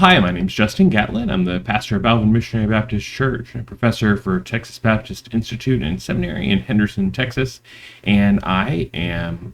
Hi, my name is Justin Gatlin. I'm the pastor of Alvin Missionary Baptist Church and a professor for Texas Baptist Institute and Seminary in Henderson, Texas. And I am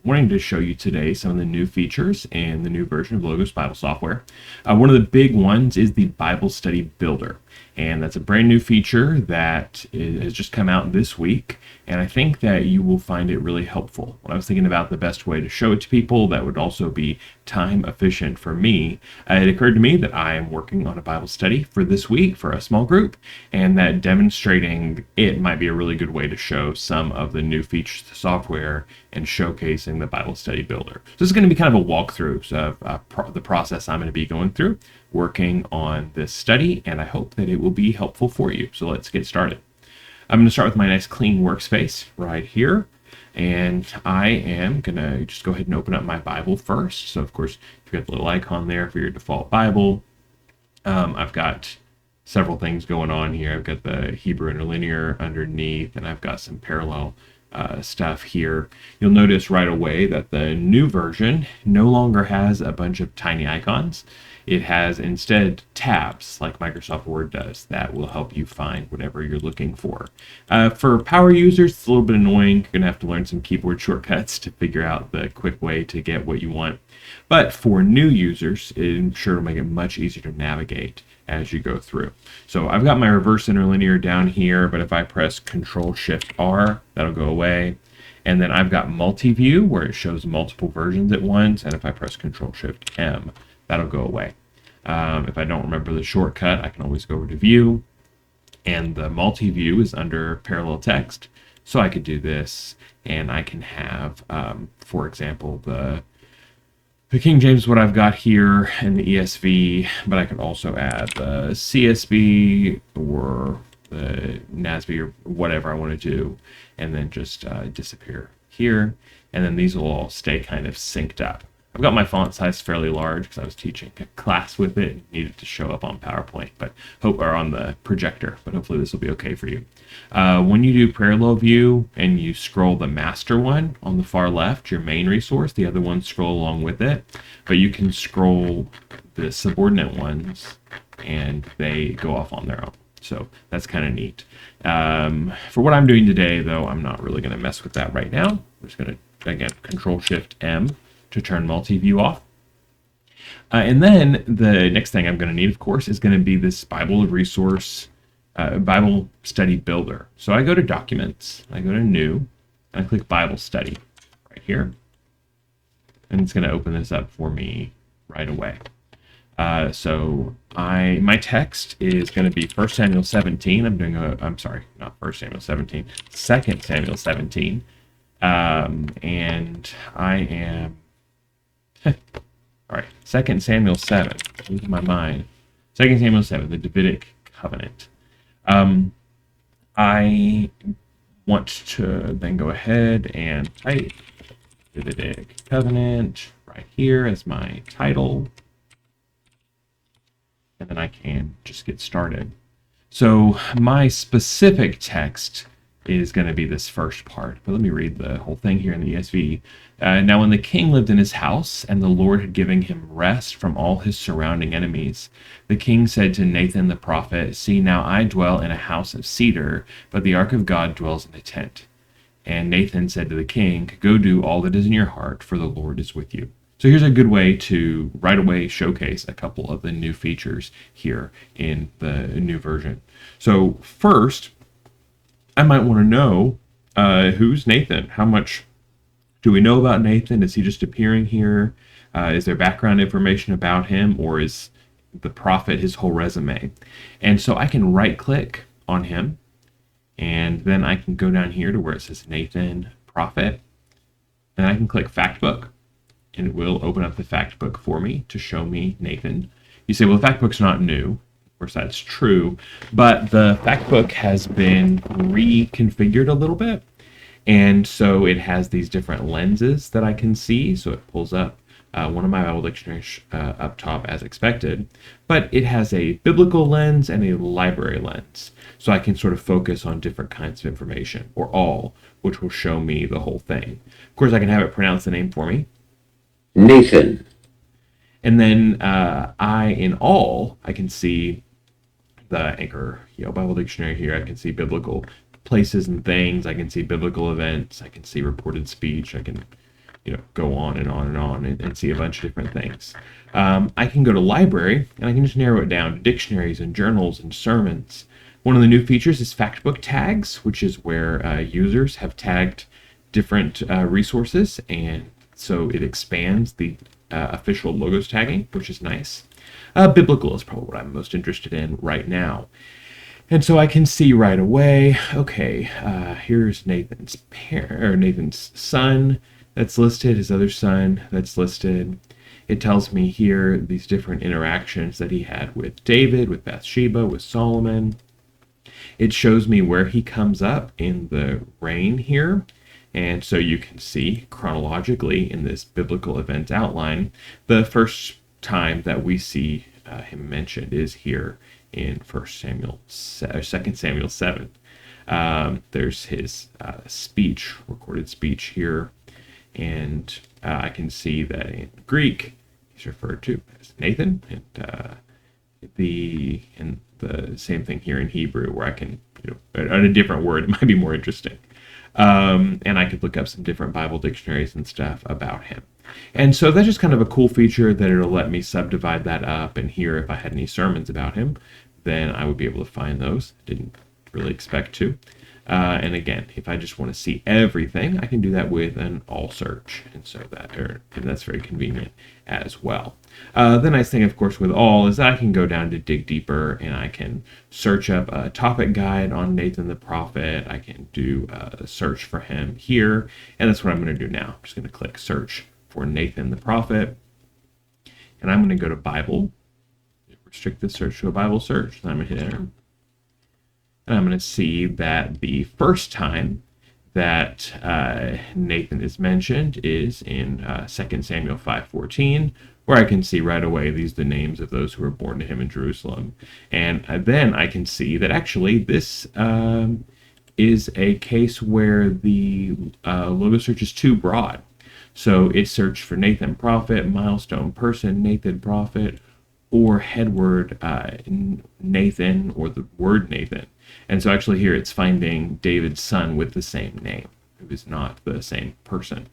wanting to show you today some of the new features in the new version of Logos Bible software. One of the big ones is the Bible Study Builder. And that's a brand new feature that has just come out this week. And I think that you will find it really helpful. When I was thinking about the best way to show it to people that would also be time efficient for me, it occurred to me that I am working on a Bible study for this week for a small group, and that demonstrating it might be a really good way to show some of the new features of the software and showcasing the Bible Study Builder. So this is going to be kind of a walkthrough of the process I'm going to be going through working on this study, and I hope that it will be helpful for you. So let's get started. I'm going to start with my nice clean workspace right here. And I am going to just go ahead and open up my Bible first. So, of course, you've got the little icon there for your default Bible. I've got several things going on here. I've got the Hebrew interlinear underneath, and I've got some parallel stuff here. You'll notice right away that the new version no longer has a bunch of tiny icons. It has instead tabs like Microsoft Word does that will help you find whatever you're looking for. For power users, it's a little bit annoying. You're going to have to learn some keyboard shortcuts to figure out the quick way to get what you want. But for new users, I'm sure it'll make it much easier to navigate as you go through. So I've got my reverse interlinear down here, but if I press Control-Shift-R, that'll go away. And then I've got multi-view where it shows multiple versions at once, and if I press Control-Shift-M, that'll go away. If I don't remember the shortcut, I can always go over to View, and the multi-view is under Parallel Text. So I could do this, and I can have, for example, the King James is what I've got here, and the ESV, but I could also add the CSB or the NASB or whatever I want to do, and then just disappear here, and then these will all stay kind of synced up. I've got my font size fairly large because I was teaching a class with it and needed to show up on PowerPoint, or on the projector, but hopefully this will be okay for you. When you do parallel view and you scroll the master one on the far left, your main resource, the other ones scroll along with it, but you can scroll the subordinate ones and they go off on their own. So that's kind of neat. For what I'm doing today, though, I'm not really going to mess with that right now. I'm just going to, again, Control-Shift-M to turn multi-view off. And then the next thing I'm going to need, of course, is going to be this Bible resource, Bible Study Builder. So I go to Documents, I go to New, and I click Bible Study right here. And it's going to open this up for me right away. So my text is going to be 1 Samuel 17. I'm sorry, not 1 Samuel 17, 2 Samuel 17. And I am, all right, 2 Samuel 7, losing my mind. 2 Samuel 7, the Davidic covenant. I want to then go ahead and type Davidic covenant right here as my title. And then I can just get started. So my specific text is going to be this first part, but let me read the whole thing here in the ESV. Now when the king lived in his house, and the Lord had given him rest from all his surrounding enemies, the king said to Nathan the prophet, "See, now I dwell in a house of cedar, but the ark of God dwells in a tent." And Nathan said to the king, "Go do all that is in your heart, for the Lord is with you." So here's a good way to right away showcase a couple of the new features here in the new version. So first, I might want to know who's Nathan. How much do we know about Nathan? Is he just appearing here? Is there background information about him, or is the prophet his whole resume? And so I can right click on him, and then I can go down here to where it says Nathan Prophet, and I can click Fact Book, and it will open up the fact book for me to show me Nathan. You say, well, the fact book's not new. Of course, that's true, but the fact book has been reconfigured a little bit, and so it has these different lenses that I can see. So it pulls up one of my Bible dictionaries up top as expected, but it has a biblical lens and a library lens, so I can sort of focus on different kinds of information, or all, which will show me the whole thing. Of course, I can have it pronounce the name for me. Nathan. And then in all, I can see the Anchor Bible Dictionary here. I can see biblical places and things. I can see biblical events. I can see reported speech. I can go on and on and on and see a bunch of different things. I can go to library and I can just narrow it down to dictionaries and journals and sermons. One of the new features is factbook tags, which is where users have tagged different resources, and so it expands the official logos tagging, which is nice. Biblical is probably what I'm most interested in right now. And so I can see right away, okay, here's Nathan's son that's listed, his other son that's listed. It tells me here these different interactions that he had with David, with Bathsheba, with Solomon. It shows me where he comes up in the reign here. And so you can see chronologically in this biblical event outline, the first time that we see him mentioned is here in 2 Samuel 7. There's his speech, recorded speech here. And I can see that in Greek, he's referred to as Nathan, and the same thing here in Hebrew, where I can, on a different word, it might be more interesting. And I could look up some different Bible dictionaries and stuff about him. And so that's just kind of a cool feature that it'll let me subdivide that up. And here, if I had any sermons about him, then I would be able to find those. Didn't really expect to. And again, if I just want to see everything, I can do that with an all search. And so that's very convenient as well. The nice thing, of course, with all is that I can go down to dig deeper and I can search up a topic guide on Nathan the prophet. I can do a search for him here. And that's what I'm going to do now. I'm just going to click search for Nathan the prophet. And I'm going to go to Bible. Restrict the search to a Bible search. And I'm going to hit enter. And I'm going to see that the first time that Nathan is mentioned is in 2 Samuel 5:14, where I can see right away these are the names of those who were born to him in Jerusalem. And then I can see that actually this is a case where the logo search is too broad. So it searched for Nathan prophet, milestone person, Nathan prophet, or headword Nathan, or the word Nathan. And so actually here it's finding David's son with the same name, who is not the same person.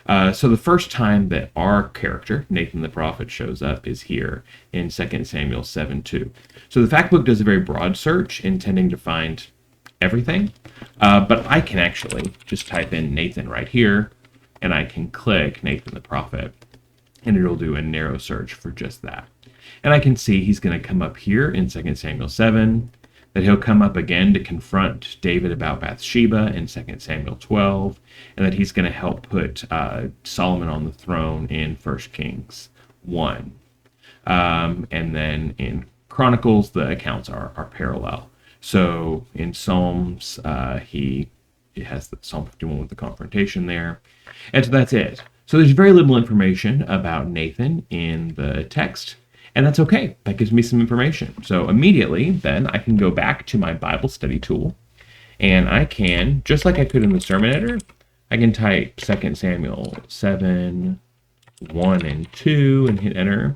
So the first time that our character, Nathan the prophet, shows up is here in 2 Samuel 7:2. So the fact book does a very broad search, intending to find everything. But I can actually just type in Nathan right here, and I can click Nathan the prophet, and it'll do a narrow search for just that. And I can see he's going to come up here in 2 Samuel 7, that he'll come up again to confront David about Bathsheba in 2 Samuel 12, and that he's going to help put Solomon on the throne in 1 Kings 1. And then in Chronicles, the accounts are parallel. So in Psalms, he has the Psalm 51 with the confrontation there. And so that's it. So there's very little information about Nathan in the text. And that's okay. That gives me some information. So immediately, then, I can go back to my Bible study tool, and I can, just like I could in the sermon editor, I can type 2 Samuel 7, 1 and 2, and hit enter,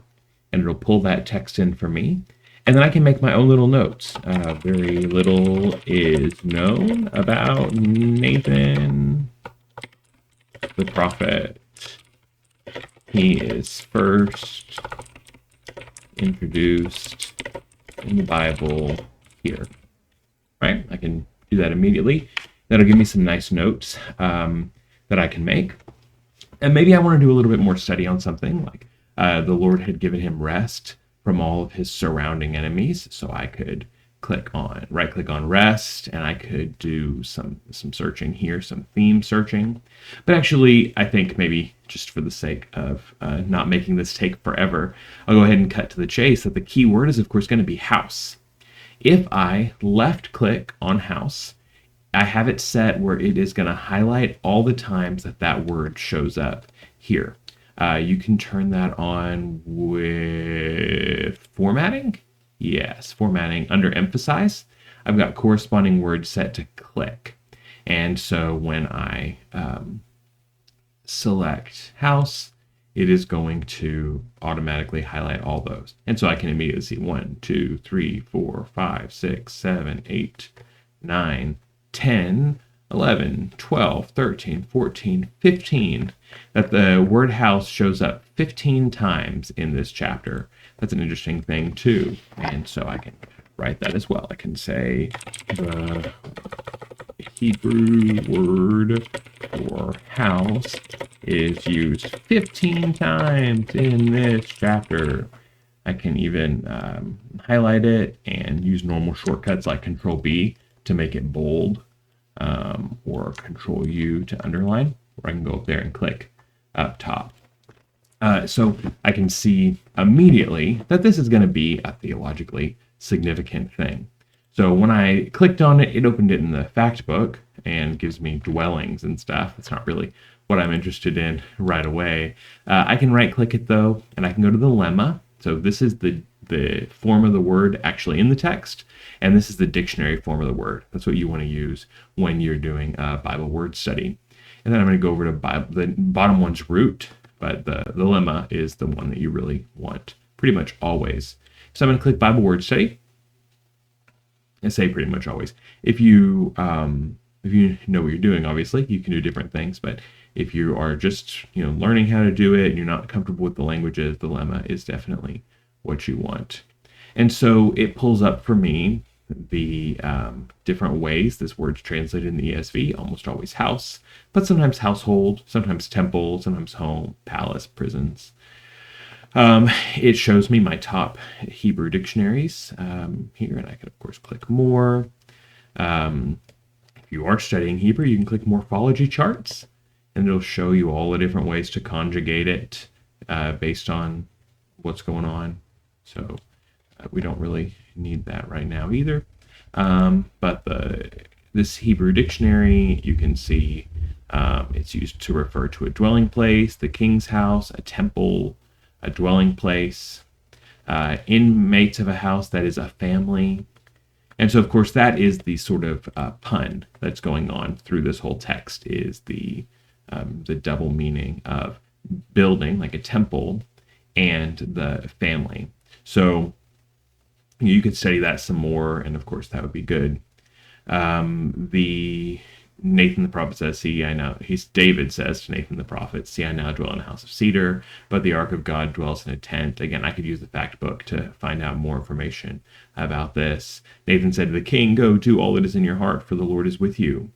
and it'll pull that text in for me. And then I can make my own little notes. Very little is known about Nathan the prophet. He is first introduced in the Bible here, right? I can do that immediately. That'll give me some nice notes that I can make. And maybe I want to do a little bit more study on something, like the Lord had given him rest from all of his surrounding enemies. So I could right click on rest, and I could do some searching here, some theme searching. But actually, I think maybe just for the sake of not making this take forever, I'll go ahead and cut to the chase that the key word is, of course, going to be house. If I left click on house, I have it set where it is going to highlight all the times that word shows up here. You can turn that on with formatting. Yes, formatting. Under emphasize, I've got corresponding words set to click. And so when I select house it is going to automatically highlight all those. And so I can immediately see 1, 2, 3, 4, 5, 6, 7, 8, 9, 10, 11, 12, 13, 14, 15, that the word house shows up 15 times in this chapter. That's an interesting thing too. And so I can write that as well. I can say the Hebrew word for house is used 15 times in this chapter. I can even highlight it and use normal shortcuts like Control B to make it bold, or Control U to underline, or I can go up there and click up top. So I can see immediately that this is going to be a theologically significant thing. So when I clicked on it, it opened it in the fact book and gives me dwellings and stuff. It's not really what I'm interested in right away. I can right click it though, and I can go to the lemma. So this is the form of the word actually in the text, and this is the dictionary form of the word. That's what you want to use when you're doing a Bible word study. And then I'm going to go over to the bottom one's root, but the lemma is the one that you really want pretty much always. So I'm going to click Bible word study. I say pretty much always. If you know what you're doing, obviously you can do different things, but if you are just learning how to do it and you're not comfortable with the languages, the lemma is definitely what you want. And so it pulls up for me the different ways this word's translated in the ESV. Almost always house, but sometimes household, sometimes temple, sometimes home, palace, prisons. It shows me my top Hebrew dictionaries here, and I can, of course, click more. If you are studying Hebrew, you can click morphology charts, and it'll show you all the different ways to conjugate it based on what's going on. So we don't really need that right now either. But this Hebrew dictionary, you can see it's used to refer to a dwelling place, the king's house, a temple, a dwelling place, inmates of a house, that is a family. And so, of course, that is the sort of pun that's going on through this whole text, is the double meaning of building, like a temple, and the family. So you could study that some more, and of course, that would be good. The Nathan the prophet says, "See, I now," David says to Nathan the prophet, "See, I now dwell in a house of cedar, but the ark of God dwells in a tent." Again, I could use the fact book to find out more information about this. Nathan said to the king, "Go, do all that is in your heart, for the Lord is with you."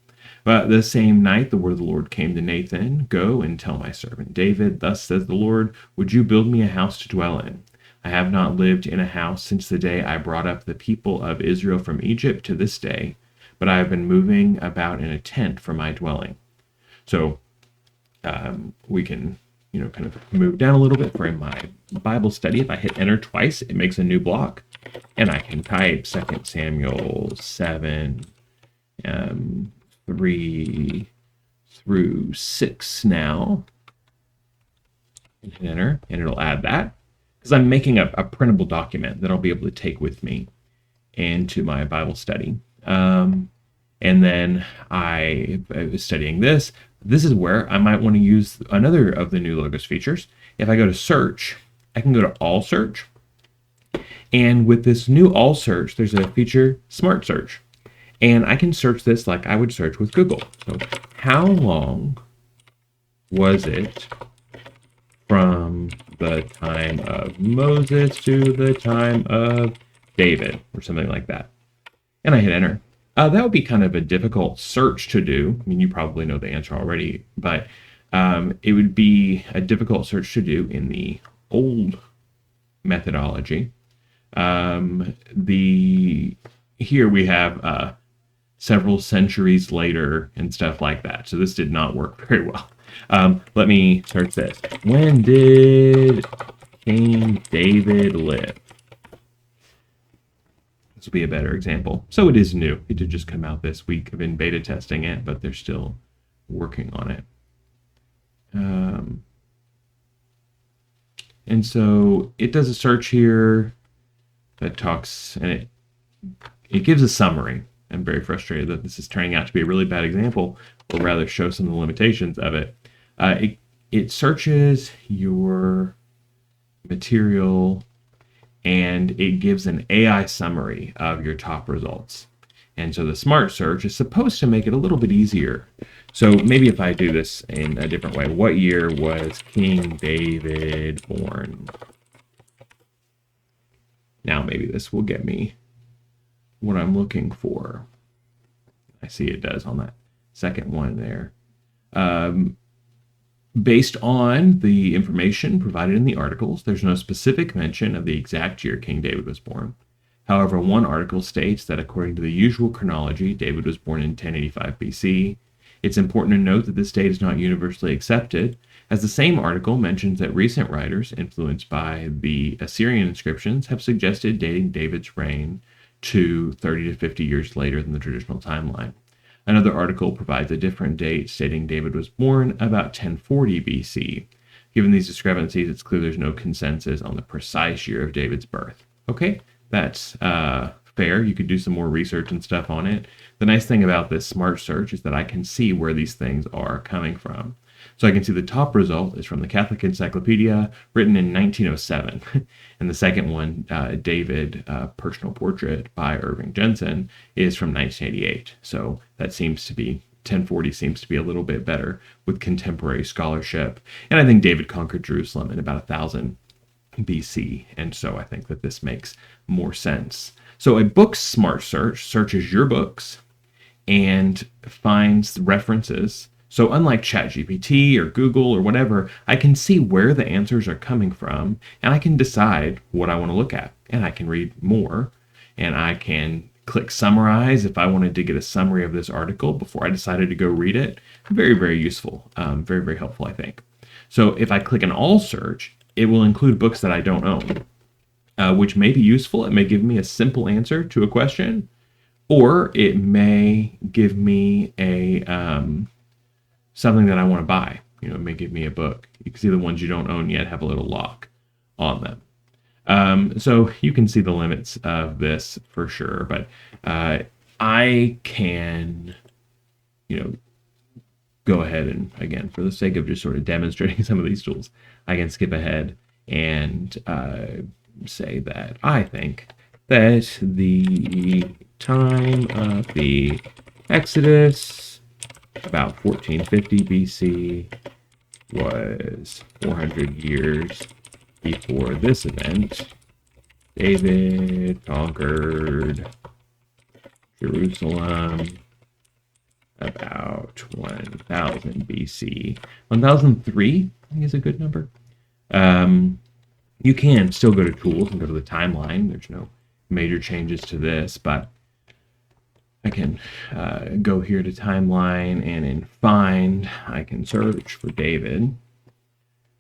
But the same night the word of the Lord came to Nathan, "Go and tell my servant David, thus says the Lord, would you build me a house to dwell in? I have not lived in a house since the day I brought up the people of Israel from Egypt to this day, but I have been moving about in a tent for my dwelling." So we can, kind of move down a little bit for my Bible study. If I hit enter twice, it makes a new block, and I can type 2 Samuel 7, 3 through 6 now, and hit enter, and it'll add that, because I'm making a printable document that I'll be able to take with me into my Bible study. And then I was studying this. This is where I might want to use another of the new Logos features. If I go to search, I can go to all search. And with this new all search, there's a feature, smart search. And I can search this like I would search with Google. So how long was it from the time of Moses to the time of David, or something like that? And I hit enter. That would be kind of a difficult search to do. I mean, you probably know the answer already, but it would be a difficult search to do in the old methodology. Here we have several centuries later and stuff like that. So this did not work very well. Let me search this. When did King David live? This will be a better example. So it is new. It did just come out this week. I've been beta testing it, but they're still working on it. And so it does a search here that talks, and it gives a summary. I'm very frustrated that this is turning out to be a really bad example, or rather show some of the limitations of it. it searches your material and it gives an AI summary of your top results. And so the smart search is supposed to make it a little bit easier. So maybe if I do this in a different way, what year was King David born? Now maybe this will get me what I'm looking for. I see it does on that second one there. Based on the information provided in the articles, there's no specific mention of the exact year King David was born. However, one article states that according to the usual chronology, David was born in 1085 BC. It's important to note that this date is not universally accepted, as the same article mentions that recent writers, influenced by the Assyrian inscriptions, have suggested dating David's reign to 30 to 50 years later than the traditional timeline. Another article provides a different date, stating David was born about 1040 BC. Given these discrepancies, it's clear there's no consensus on the precise year of David's birth. Okay, that's fair. You could do some more research and stuff on it. The nice thing about this smart search is that I can see where these things are coming from. So I can see the top result is from the Catholic Encyclopedia, written in 1907. And the second one, David, Personal Portrait by Irving Jensen, is from 1988. So that seems to be, 1040 seems to be a little bit better with contemporary scholarship. And I think David conquered Jerusalem in about 1000 BC. And so I think that this makes more sense. So a book smart search searches your books and finds references. So unlike ChatGPT or Google or whatever, I can see where the answers are coming from, and I can decide what I want to look at. And I can read more, and I can click summarize if I wanted to get a summary of this article before I decided to go read it. Very, very useful. Very, very helpful, I think. So if I click an all search, it will include books that I don't own, which may be useful. It may give me a simple answer to a question, or it may give me a something that I want to buy. You know, it may give me a book. You can see the ones you don't own yet have a little lock on them. So you can see the limits of this for sure, but I can, go ahead and, again, for the sake of just sort of demonstrating some of these tools, I can skip ahead and say that I think that the time of the Exodus, about 1450 BC, was 400 years before this event. David conquered Jerusalem about 1000 BC. 1003, I think, is a good number. You can still go to tools and go to the timeline. There's no major changes to this, but I can go here to timeline, and in find, I can search for David.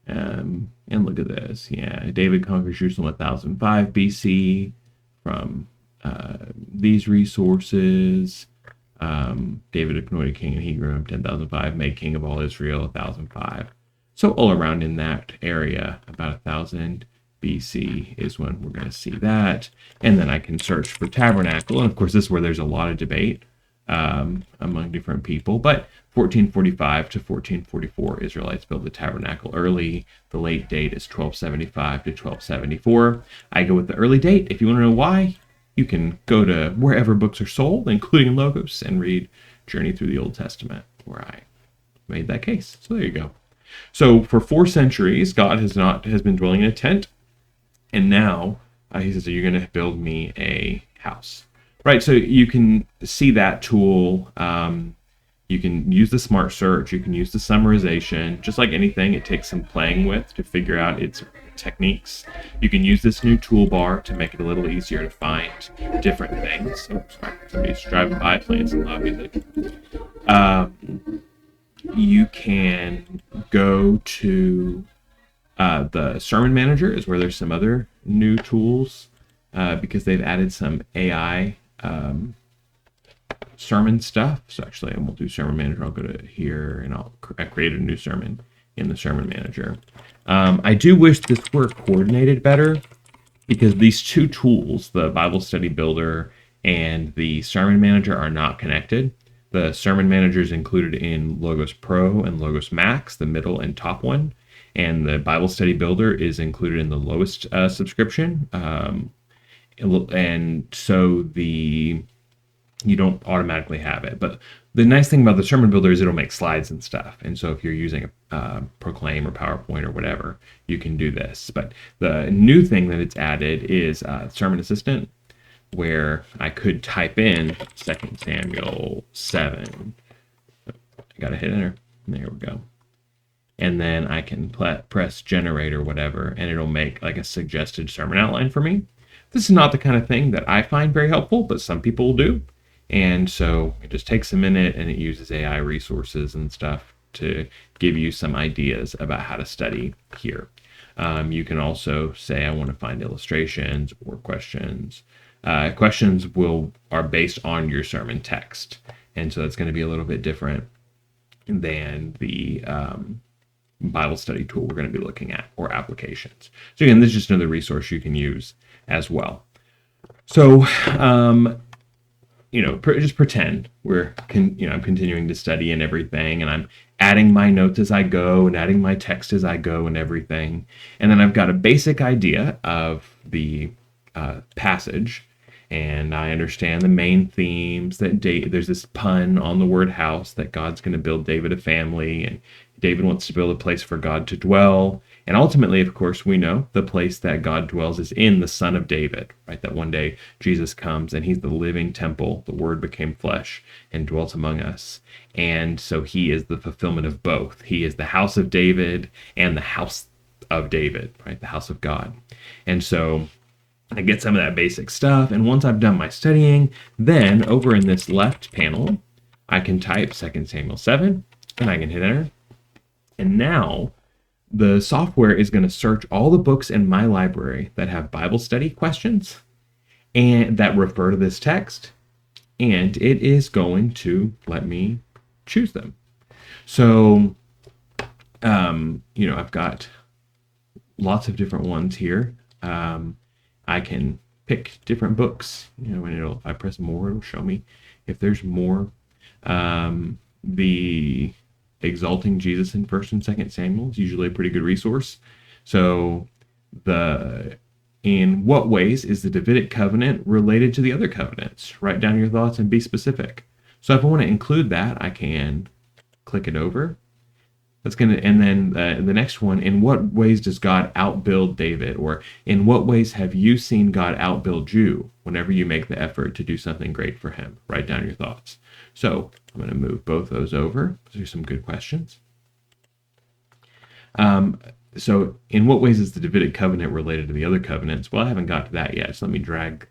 And look at this. Yeah, David conquers Jerusalem 1005 BC from these resources. David anointed king, and he grew him 10,005, made king of all Israel 1005. So all around in that area, about 1000 BC is when we're going to see that. And then I can search for tabernacle. And of course, this is where there's a lot of debate among different people. But 1445 to 1444, Israelites built the tabernacle early. The late date is 1275 to 1274. I go with the early date. If you want to know why, you can go to wherever books are sold, including Logos, and read Journey Through the Old Testament, where I made that case. So there you go. So for 4 centuries, God has been dwelling in a tent. And now he says, you're going to build me a house. Right, so you can see that tool. You can use the smart search. You can use the summarization. Just like anything, it takes some playing with to figure out its techniques. You can use this new toolbar to make it a little easier to find different things. Oh, sorry, somebody's driving by playing some loud music. You can go to the Sermon Manager is where there's some other new tools because they've added some AI sermon stuff. So actually, I won't do Sermon Manager. I'll go to here and I'll create a new sermon in the Sermon Manager. I do wish this were coordinated better because these two tools, the Bible Study Builder and the Sermon Manager, are not connected. The Sermon Manager is included in Logos Pro and Logos Max, the middle and top one. And the Bible Study Builder is included in the lowest subscription. And so you don't automatically have it. But the nice thing about the Sermon Builder is it'll make slides and stuff. And so if you're using a Proclaim or PowerPoint or whatever, you can do this. But the new thing that it's added is Sermon Assistant, where I could type in 2 Samuel 7. I gotta hit enter. There we go. And then I can press generate or whatever, and it'll make like a suggested sermon outline for me. This is not the kind of thing that I find very helpful, but some people do. And so it just takes a minute, and it uses AI resources and stuff to give you some ideas about how to study here. You can also say, I want to find illustrations or questions. Questions are based on your sermon text. And so it's going to be a little bit different than the Bible study tool we're going to be looking at, or applications. So again, this is just another resource you can use as well. So, just pretend I'm continuing to study and everything, and I'm adding my notes as I go and adding my text as I go and everything. And then I've got a basic idea of the passage, and I understand the main themes that there's this pun on the word house, that God's going to build David a family, and David wants to build a place for God to dwell. And ultimately, of course, we know the place that God dwells is in the Son of David, right? That one day Jesus comes and he's the living temple. The Word became flesh and dwelt among us. And so he is the fulfillment of both. He is the house of David and the house of David, right? The house of God. And so I get some of that basic stuff. And once I've done my studying, then over in this left panel, I can type 2 Samuel 7 and I can hit enter. And now the software is going to search all the books in my library that have Bible study questions and that refer to this text, and it is going to let me choose them. So, I've got lots of different ones here. I can pick different books, and if I press more, it'll show me if there's more. The Exalting Jesus in 1st and 2nd Samuel is usually a pretty good resource. So in what ways is the Davidic covenant related to the other covenants? Write down your thoughts and be specific. So if I want to include that, I can click it over. And then the next one, in what ways does God outbuild David? Or in what ways have you seen God outbuild you whenever you make the effort to do something great for him? Write down your thoughts. So I'm going to move both those over. Those are some good questions. So in what ways is the Davidic covenant related to the other covenants? Well, I haven't got to that yet. So let me drag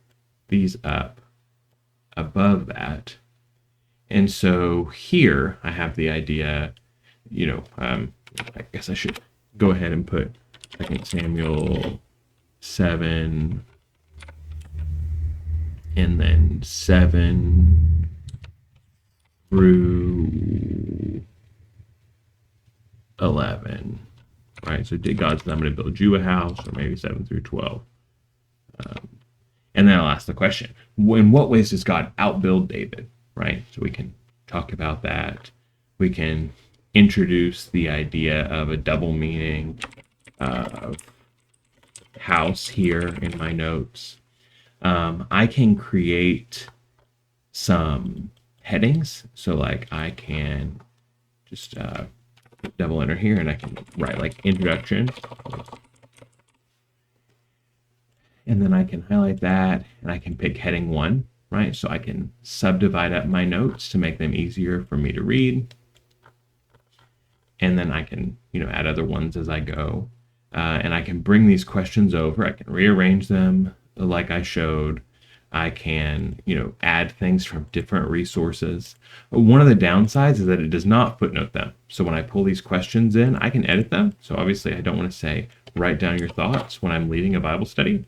these up above that. And so here I have the idea, I guess I should go ahead and put 2 Samuel 7 and then 7 through 11, right? So God's I'm going to build you a house, or maybe 7 through 12. And then I'll ask the question, in what ways does God outbuild David, right? So we can talk about that. We can introduce the idea of a double meaning of house here in my notes. I can create some headings. So like I can just double enter here, and I can write like introduction. And then I can highlight that, and I can pick heading 1, right? So I can subdivide up my notes to make them easier for me to read. And then I can, add other ones as I go. And I can bring these questions over. I can rearrange them like I showed. I can, add things from different resources. One of the downsides is that it does not footnote them. So when I pull these questions in, I can edit them. So obviously I don't want to say, write down your thoughts when I'm leading a Bible study.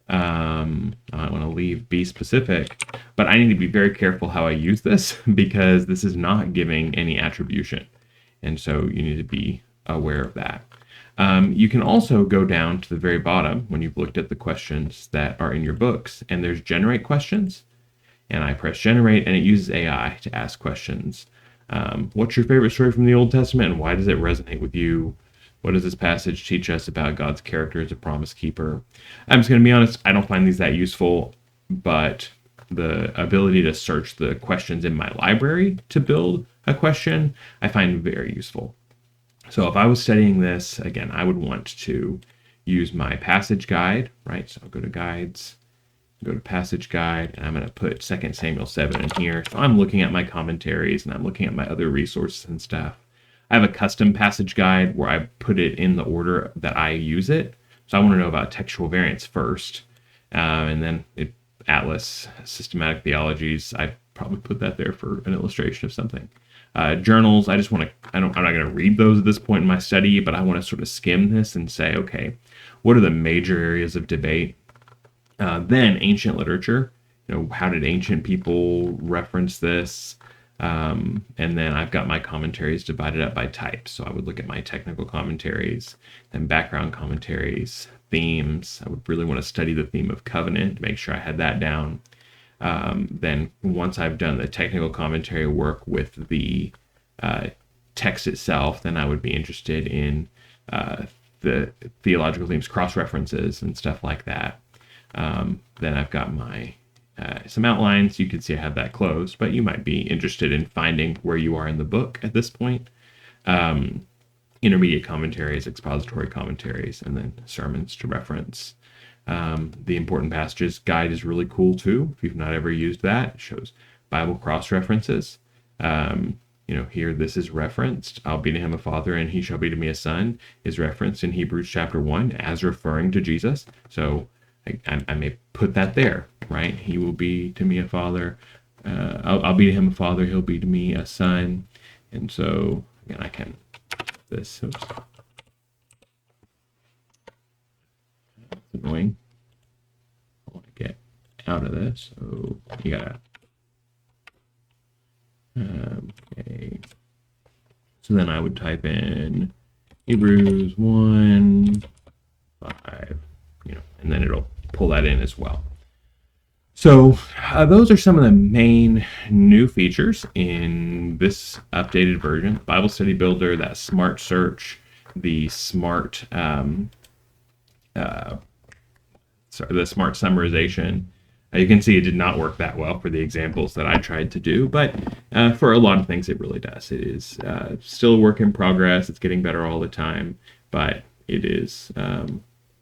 I want to leave be specific, but I need to be very careful how I use this because this is not giving any attribution. And so you need to be aware of that. You can also go down to the very bottom when you've looked at the questions that are in your books, and there's generate questions. and I press generate, and it uses AI to ask questions. What's your favorite story from the Old Testament, and why does it resonate with you? What does this passage teach us about God's character as a promise keeper? I'm just going to be honest, I don't find these that useful, but the ability to search the questions in my library to build a question, I find very useful. So if I was studying this, again, I would want to use my passage guide, right? So I'll go to guides, go to passage guide, and I'm going to put 2 Samuel 7 in here. So I'm looking at my commentaries and I'm looking at my other resources and stuff. I have a custom passage guide where I put it in the order that I use it. So I want to know about textual variants first, and then Atlas, systematic theologies. I probably put that there for an illustration of something. Journals, I'm not going to read those at this point in my study, but I want to sort of skim this and say, okay, what are the major areas of debate? Then ancient literature, how did ancient people reference this? And then I've got my commentaries divided up by type. So I would look at my technical commentaries, then background commentaries, themes. I would really want to study the theme of covenant to make sure I had that down. Then once I've done the technical commentary work with the text itself, then I would be interested in the theological themes, cross-references, and stuff like that. Then I've got my some outlines. You can see I have that closed, but you might be interested in finding where you are in the book at this point. Intermediate commentaries, expository commentaries, and then sermons to reference. The important passages guide is really cool too. If you've not ever used that, it shows Bible cross-references. Here this is referenced. I'll be to him a father and he shall be to me a son is referenced in Hebrews chapter 1 as referring to Jesus. So I may put that there, right? He will be to me a father. I'll be to him a father. He'll be to me a son. And so, again, I can this. Oops. That's annoying. I want to get out of this. So you gotta. Okay. So then I would type in Hebrews 1, 5. And then it'll pull that in as well. So those are some of the main new features in this updated version. Bible Study Builder, that smart search, the smart smart summarization. You can see it did not work that well for the examples that I tried to do, but for a lot of things it really does. It is still a work in progress. It's getting better all the time, but it is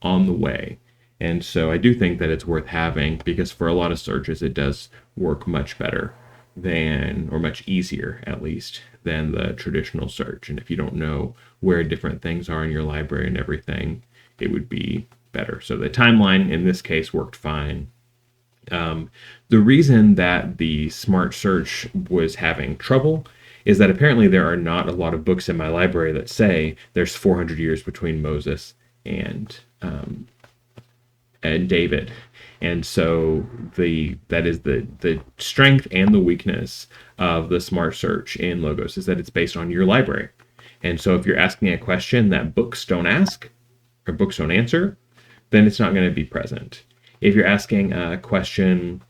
on the way. And so I do think that it's worth having because for a lot of searches, it does work much better or much easier at least, than the traditional search. And if you don't know where different things are in your library and everything, it would be better. So the timeline in this case worked fine. The reason that the smart search was having trouble is that apparently there are not a lot of books in my library that say there's 400 years between Moses and David. And so that is the strength and the weakness of the smart search in Logos is that it's based on your library. And so if you're asking a question that books don't ask or books don't answer, then it's not going to be present. If you're asking a question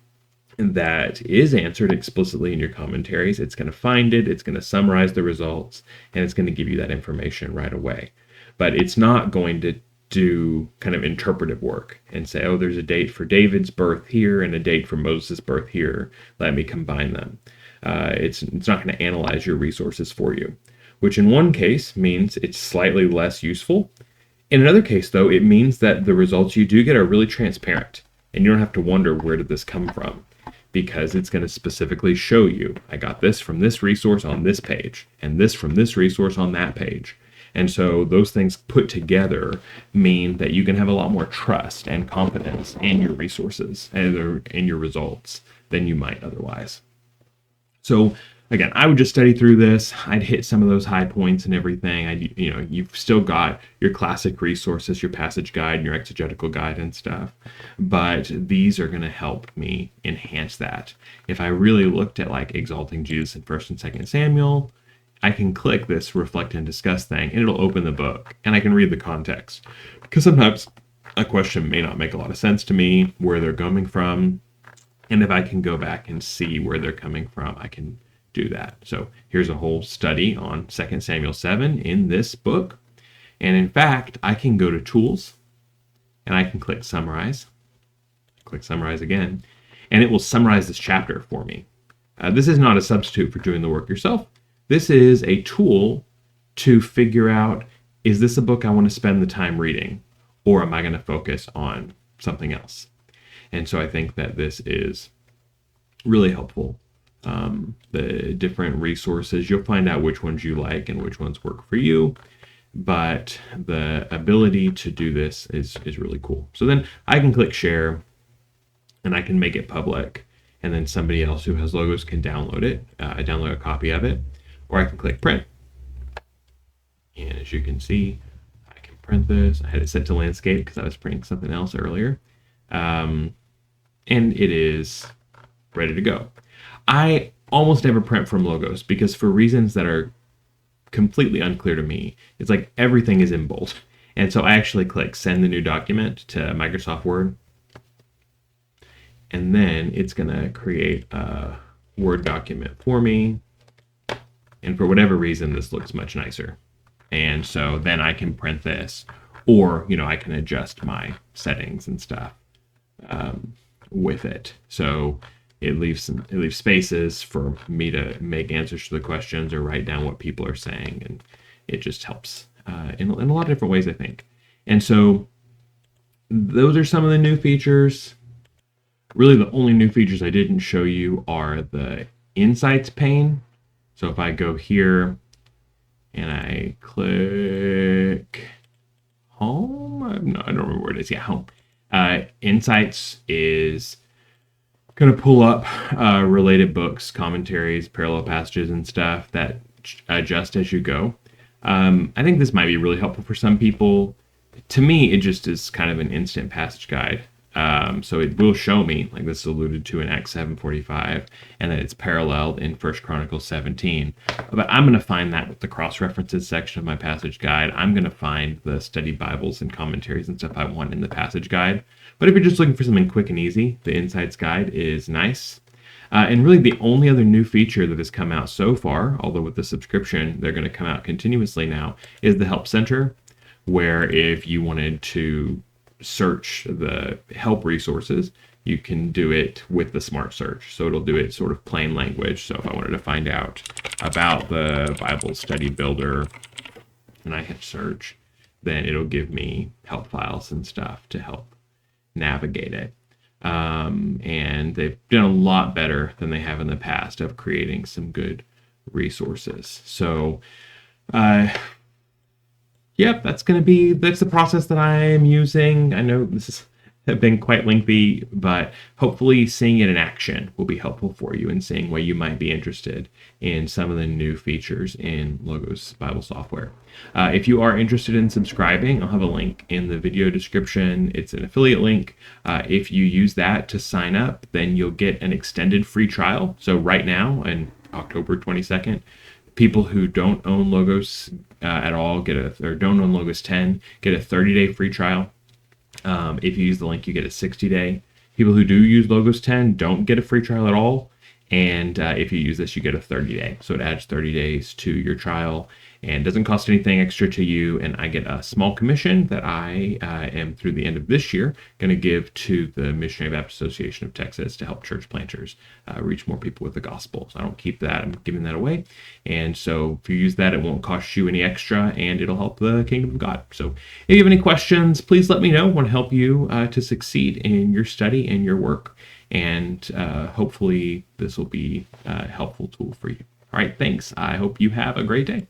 that is answered explicitly in your commentaries, it's going to find it, it's going to summarize the results, and it's going to give you that information right away. But it's not going to do kind of interpretive work and say, oh, there's a date for David's birth here and a date for Moses' birth here. Let me combine them. It's not going to analyze your resources for you, which in one case means it's slightly less useful. In another case, though, it means that the results you do get are really transparent and you don't have to wonder where did this come from, because it's going to specifically show you, I got this from this resource on this page and this from this resource on that page. And so those things put together mean that you can have a lot more trust and confidence in your resources and in your results than you might otherwise. So again, I would just study through this. I'd hit some of those high points and everything. You've still got your classic resources, your passage guide, your exegetical guide and stuff. But these are going to help me enhance that. If I really looked at like exalting Jesus in 1st and 2nd Samuel, I can click this reflect and discuss thing and it'll open the book and I can read the context. Because sometimes a question may not make a lot of sense to me, where they're coming from. And if I can go back and see where they're coming from, I can do that. So here's a whole study on 2 Samuel 7 in this book. And in fact, I can go to Tools and I can click Summarize. Click Summarize again, and it will summarize this chapter for me. This is not a substitute for doing the work yourself. This is a tool to figure out, is this a book I want to spend the time reading, or am I going to focus on something else? And so I think that this is really helpful. The different resources, you'll find out which ones you like and which ones work for you. But the ability to do this is really cool. So then I can click share and I can make it public. And then somebody else who has logos can download it, download a copy of it, or I can click print. And as you can see, I can print this. I had it set to landscape because I was printing something else earlier. And it is ready to go. I almost never print from logos because for reasons that are completely unclear to me, it's like everything is in bold. And so I actually click send the new document to Microsoft Word. And then it's going to create a Word document for me. And for whatever reason, this looks much nicer. And so then I can print this, or, I can adjust my settings and stuff with it. So it leaves spaces for me to make answers to the questions or write down what people are saying. And it just helps in a lot of different ways, I think. And so those are some of the new features. Really, the only new features I didn't show you are the Insights pane. So if I go here and I click Home, I don't remember where it is. Yeah, Home. Insights is going to pull up related books, commentaries, parallel passages, and stuff that adjust as you go. I think this might be really helpful for some people. To me, it just is kind of an instant passage guide. So it will show me, like this is alluded to in Acts 7:45, and that it's paralleled in 1 Chronicles 17. But I'm going to find that with the cross-references section of my passage guide. I'm going to find the study Bibles and commentaries and stuff I want in the passage guide. But if you're just looking for something quick and easy, the Insights guide is nice. And really the only other new feature that has come out so far, although with the subscription, they're going to come out continuously now, is the Help Center, where if you wanted to search the help resources, you can do it with the smart search. So it'll do it sort of plain language. So if I wanted to find out about the Bible Study Builder and I hit search, then it'll give me help files and stuff to help navigate it. And they've done a lot better than they have in the past of creating some good resources. So yep, that's the process that I am using. I know this has been quite lengthy, but hopefully seeing it in action will be helpful for you and seeing why you might be interested in some of the new features in Logos Bible software. If you are interested in subscribing, I'll have a link in the video description. It's an affiliate link. If you use that to sign up, then you'll get an extended free trial. So right now, on October 22nd, people who don't own Logos at all or don't own Logos 10 get a 30-day free trial. If you use the link, you get a 60-day. People who do use Logos 10 don't get a free trial at all. And if you use this, you get a 30-day. So it adds 30 days to your trial and doesn't cost anything extra to you. And I get a small commission that I am, through the end of this year, going to give to the Missionary Baptist Association of Texas to help church planters reach more people with the gospel. So I don't keep that. I'm giving that away. And so if you use that, it won't cost you any extra and it'll help the kingdom of God. So if you have any questions, please let me know. I want to help you to succeed in your study and your work. And hopefully this will be a helpful tool for you. All right, thanks. I hope you have a great day.